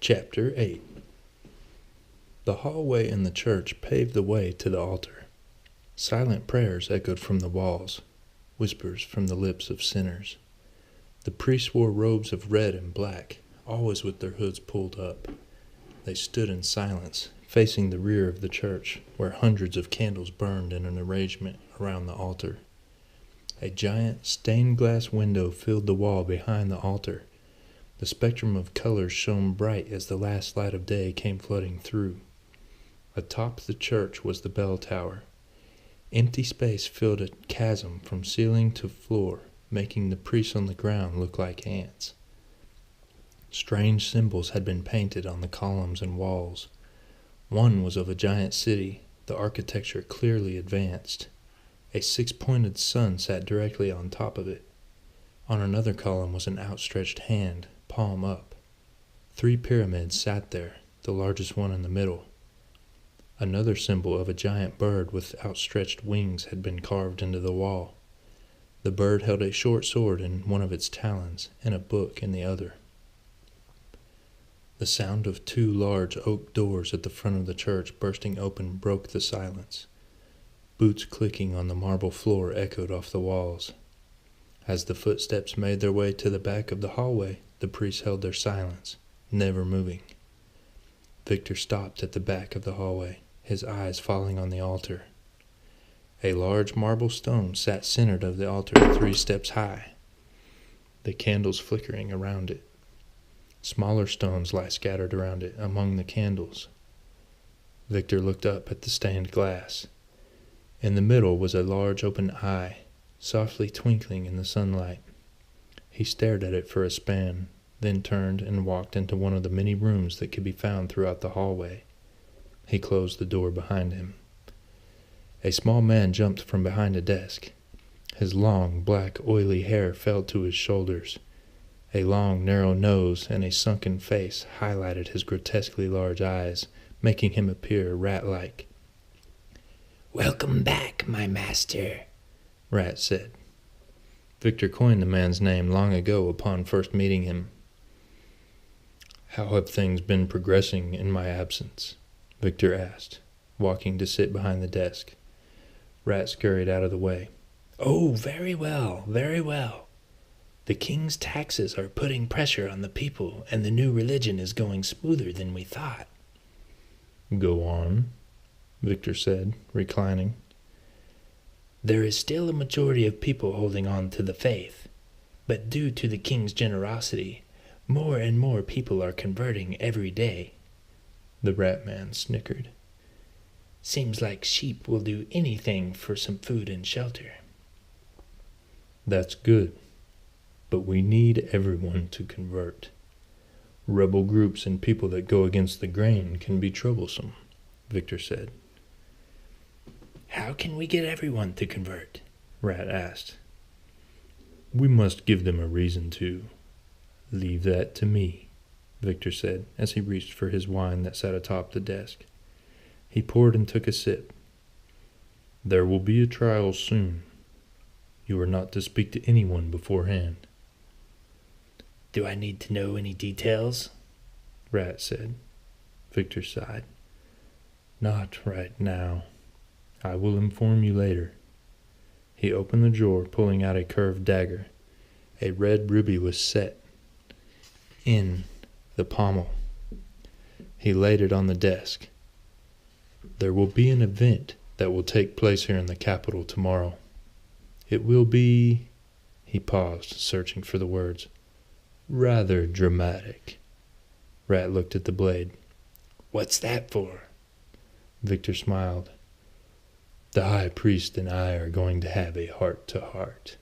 Chapter 8. The hallway in the church paved the way to the altar. Silent prayers echoed from the walls, whispers from the lips of sinners. The priests wore robes of red and black, always with their hoods pulled up. They stood in silence, facing the rear of the church, where hundreds of candles burned in an arrangement around the altar. A giant stained glass window filled the wall behind the altar. The spectrum of colors shone bright as the last light of day came flooding through. Atop the church was the bell tower. Empty space filled a chasm from ceiling to floor, making the priests on the ground look like ants. Strange symbols had been painted on the columns and walls. One was of a giant city, the architecture clearly advanced. A six-pointed sun sat directly on top of it. On another column was an outstretched hand, palm up. 3 pyramids sat there, the largest one in the middle. Another symbol of a giant bird with outstretched wings had been carved into the wall. The bird held a short sword in one of its talons and a book in the other. The sound of 2 large oak doors at the front of the church bursting open broke the silence. Boots clicking on the marble floor echoed off the walls. As the footsteps made their way to the back of the hallway, the priests held their silence, never moving. Victor stopped at the back of the hallway, his eyes falling on the altar. A large marble stone sat centered of the altar 3 steps high, the candles flickering around it. Smaller stones lie scattered around it among the candles. Victor looked up at the stained glass. In the middle was a large open eye, softly twinkling in the sunlight. He stared at it for a span, then turned and walked into one of the many rooms that could be found throughout the hallway. He closed the door behind him. A small man jumped from behind a desk. His long, black, oily hair fell to his shoulders. A long, narrow nose and a sunken face highlighted his grotesquely large eyes, making him appear rat-like. "Welcome back, my master," Rat said. Victor coined the man's name long ago upon first meeting him. "How have things been progressing in my absence?" Victor asked, walking to sit behind the desk. Rat scurried out of the way. "Oh, very well, very well. The king's taxes are putting pressure on the people, and the new religion is going smoother than we thought." "Go on," Victor said, reclining. "There is still a majority of people holding on to the faith, but due to the king's generosity, more and more people are converting every day." The rat man snickered. "Seems like sheep will do anything for some food and shelter." "That's good, but we need everyone to convert. Rebel groups and people that go against the grain can be troublesome," Victor said. "How can we get everyone to convert?" Rat asked. "We must give them a reason to. Leave that to me," Victor said as he reached for his wine that sat atop the desk. He poured and took a sip. "There will be a trial soon. You are not to speak to anyone beforehand." "Do I need to know any details?" Rat said. Victor sighed. "Not right now. I will inform you later." He opened the drawer, pulling out a curved dagger. A red ruby was set in the pommel. He laid it on the desk. "There will be an event that will take place here in the capital tomorrow. It will be," he paused, searching for the words, "rather dramatic." Rat looked at the blade. "What's that for?" Victor smiled. "The high priest and I are going to have a heart-to-heart."